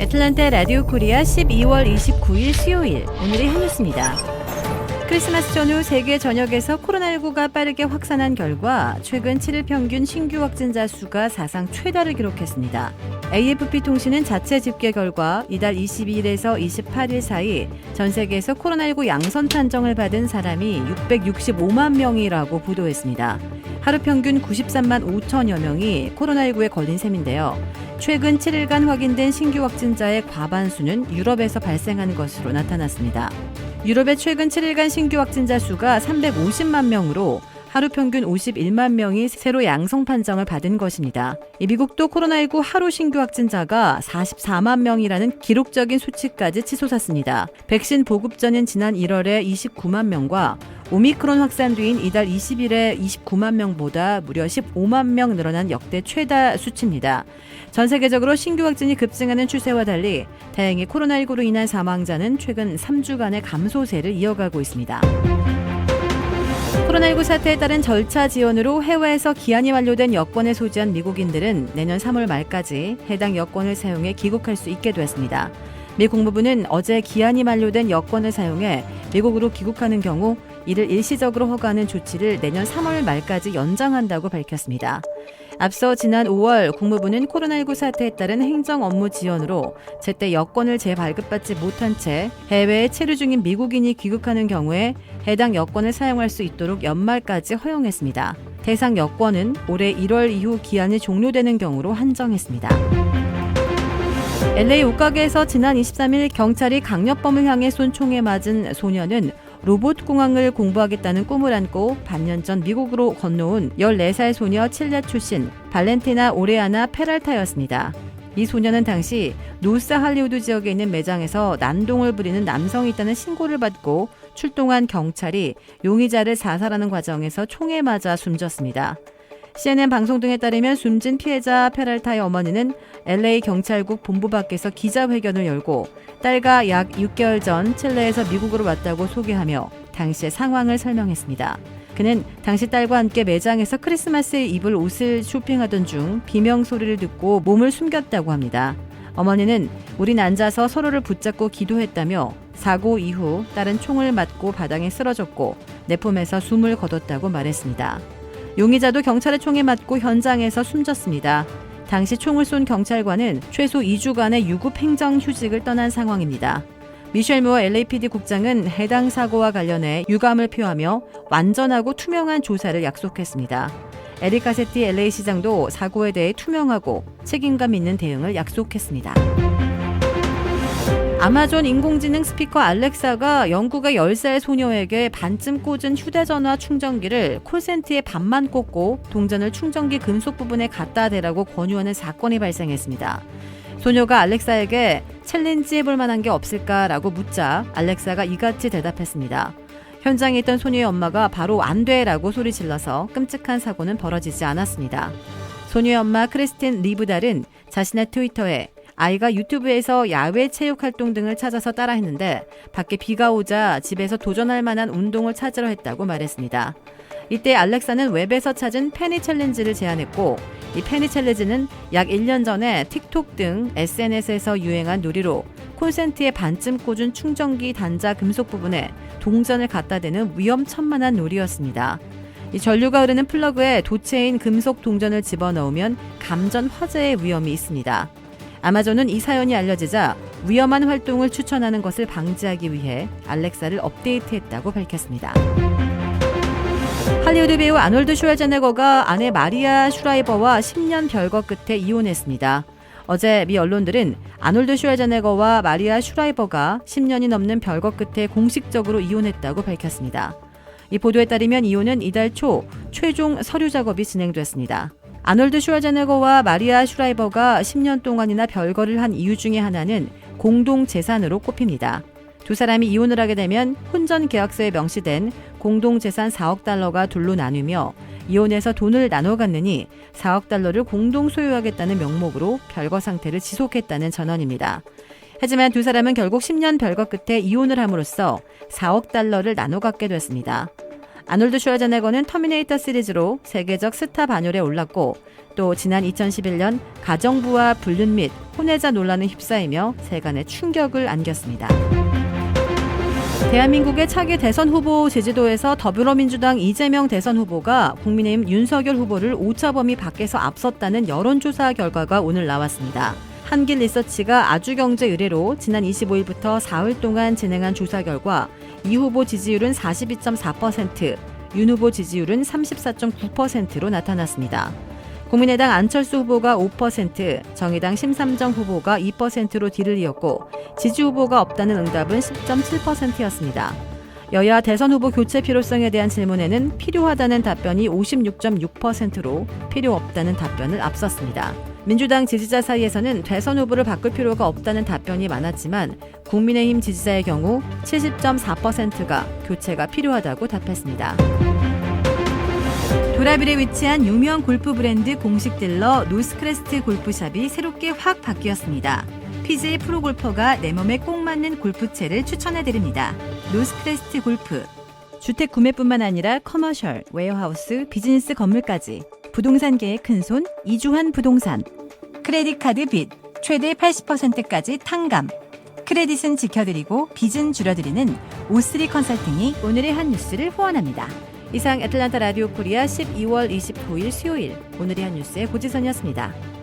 애틀랜타 라디오 코리아 12월 29일 수요일, 오늘의 뉴스입니다. 크리스마스 전후 세계 전역에서 코로나19가 빠르게 확산한 결과 최근 7일 평균 신규 확진자 수가 사상 최다를 기록했습니다. AFP 통신은 자체 집계 결과 이달 22일에서 28일 사이 전 세계에서 코로나19 양선 판정을 받은 사람이 665만 명이라고 보도했습니다. 하루 평균 93만 5천여 명이 코로나19에 걸린 셈인데요. 최근 7일간 확인된 신규 확진자의 과반수는 유럽에서 발생한 것으로 나타났습니다. 유럽의 최근 7일간 신규 확진자 수가 350만 명으로 하루 평균 51만 명이 새로 양성 판정을 받은 것입니다. 미국도 코로나19 하루 신규 확진자가 44만 명이라는 기록적인 수치까지 치솟았습니다. 백신 보급 전인 지난 1월에 29만 명과 오미크론 확산 뒤인 이달 20일에 29만 명보다 무려 15만 명 늘어난 역대 최다 수치입니다. 전 세계적으로 신규 확진이 급증하는 추세와 달리 다행히 코로나19로 인한 사망자는 최근 3주간의 감소세를 이어가고 있습니다. 코로나19 사태에 따른 절차 지연으로 해외에서 기한이 만료된 여권을 소지한 미국인들은 내년 3월 말까지 해당 여권을 사용해 귀국할 수 있게 됐습니다. 미 국무부는 어제 기한이 만료된 여권을 사용해 미국으로 귀국하는 경우 이를 일시적으로 허가하는 조치를 내년 3월 말까지 연장한다고 밝혔습니다. 앞서 지난 5월 국무부는 코로나19 사태에 따른 행정 업무 지연으로 제때 여권을 재발급받지 못한 채 해외에 체류 중인 미국인이 귀국하는 경우에 해당 여권을 사용할 수 있도록 연말까지 허용했습니다. 대상 여권은 올해 1월 이후 기한이 종료되는 경우로 한정했습니다. LA 옷가게에서 지난 23일 경찰이 강력범을 향해 쏜 총에 맞은 소녀는 로봇 공항을 공부하겠다는 꿈을 안고 반년 전 미국으로 건너온 14살 소녀 칠레 출신 발렌티나 오레아나 페랄타였습니다. 이 소녀는 당시 노스 할리우드 지역에 있는 매장에서 난동을 부리는 남성이 있다는 신고를 받고 출동한 경찰이 용의자를 사살하는 과정에서 총에 맞아 숨졌습니다. CNN 방송 등에 따르면 숨진 피해자 페랄타의 어머니는 LA 경찰국 본부 밖에서 기자회견을 열고 딸과 약 6개월 전 칠레에서 미국으로 왔다고 소개하며 당시의 상황을 설명했습니다. 그는 당시 딸과 함께 매장에서 크리스마스에 입을 옷을 쇼핑하던 중 비명 소리를 듣고 몸을 숨겼다고 합니다. 어머니는 우린 앉아서 서로를 붙잡고 기도했다며 사고 이후 딸은 총을 맞고 바닥에 쓰러졌고 내 품에서 숨을 거뒀다고 말했습니다. 용의자도 경찰의 총에 맞고 현장에서 숨졌습니다. 당시 총을 쏜 경찰관은 최소 2주간의 유급 행정 휴직을 떠난 상황입니다. 미셸 무어 LAPD 국장은 해당 사고와 관련해 유감을 표하며 완전하고 투명한 조사를 약속했습니다. 에릭 가세티 LA시장도 사고에 대해 투명하고 책임감 있는 대응을 약속했습니다. 아마존 인공지능 스피커 알렉사가 영국의 10살 소녀에게 반쯤 꽂은 휴대전화 충전기를 콜센트에 반만 꽂고 동전을 충전기 금속 부분에 갖다 대라고 권유하는 사건이 발생했습니다. 소녀가 알렉사에게 챌린지 해볼 만한 게 없을까라고 묻자 알렉사가 이같이 대답했습니다. 현장에 있던 소녀의 엄마가 바로 안 돼라고 소리질러서 끔찍한 사고는 벌어지지 않았습니다. 소녀의 엄마 크리스틴 리브달은 자신의 트위터에 아이가 유튜브에서 야외 체육 활동 등을 찾아서 따라했는데 밖에 비가 오자 집에서 도전할 만한 운동을 찾으려 했다고 말했습니다. 이때 알렉사는 웹에서 찾은 페니 챌린지를 제안했고 이 페니 챌린지는 약 1년 전에 틱톡 등 SNS에서 유행한 놀이로 콘센트에 반쯤 꽂은 충전기 단자 금속 부분에 동전을 갖다 대는 위험천만한 놀이였습니다. 이 전류가 흐르는 플러그에 도체인 금속 동전을 집어넣으면 감전 화재의 위험이 있습니다. 아마존은 이 사연이 알려지자 위험한 활동을 추천하는 것을 방지하기 위해 알렉사를 업데이트했다고 밝혔습니다. 할리우드 배우 아놀드 슈왈제네거가 아내 마리아 슈라이버와 10년 별거 끝에 이혼했습니다. 어제 미 언론들은 아놀드 슈왈제네거와 마리아 슈라이버가 10년이 넘는 별거 끝에 공식적으로 이혼했다고 밝혔습니다. 이 보도에 따르면 이혼은 이달 초 최종 서류 작업이 진행됐습니다. 아놀드 슈왈제네거와 마리아 슈라이버가 10년 동안이나 별거를 한 이유 중에 하나는 공동 재산으로 꼽힙니다. 두 사람이 이혼을 하게 되면 혼전 계약서에 명시된 공동 재산 4억 달러가 둘로 나누며 이혼해서 돈을 나눠 갖느니 4억 달러를 공동 소유하겠다는 명목으로 별거 상태를 지속했다는 전언입니다. 하지만 두 사람은 결국 10년 별거 끝에 이혼을 함으로써 4억 달러를 나눠 갖게 됐습니다. 아놀드 슈왈제네거는 터미네이터 시리즈로 세계적 스타 반열에 올랐고 또 지난 2011년 가정부와 불륜 및 혼외자 논란에 휩싸이며 세간의 충격을 안겼습니다. 대한민국의 차기 대선 후보 제주도에서 더불어민주당 이재명 대선 후보가 국민의힘 윤석열 후보를 오차범위 밖에서 앞섰다는 여론조사 결과가 오늘 나왔습니다. 한길 리서치가 아주경제 의뢰로 지난 25일부터 사흘 동안 진행한 조사 결과 이 후보 지지율은 42.4%, 윤 후보 지지율은 34.9%로 나타났습니다. 국민의당 안철수 후보가 5%, 정의당 심삼정 후보가 2%로 뒤를 이었고 지지 후보가 없다는 응답은 10.7%였습니다. 여야 대선 후보 교체 필요성에 대한 질문에는 필요하다는 답변이 56.6%로 필요 없다는 답변을 앞섰습니다. 민주당 지지자 사이에서는 대선 후보를 바꿀 필요가 없다는 답변이 많았지만 국민의힘 지지자의 경우 70.4%가 교체가 필요하다고 답했습니다. 도라빌에 위치한 유명 골프 브랜드 공식 딜러 노스크레스트 골프샵이 새롭게 확 바뀌었습니다. PGA 프로골퍼가 내 몸에 꼭 맞는 골프채를 추천해드립니다. 노스크레스트 골프. 주택 구매뿐만 아니라 커머셜, 웨어하우스, 비즈니스 건물까지 부동산계의 큰손 이주환 부동산. 크레딧 카드 빚 최대 80%까지 탕감. 크레딧은 지켜드리고 빚은 줄여드리는 O3 컨설팅이 오늘의 한 뉴스를 후원합니다. 이상 애틀란타 라디오 코리아 12월 29일 수요일 오늘의 한 뉴스의 고지선이었습니다.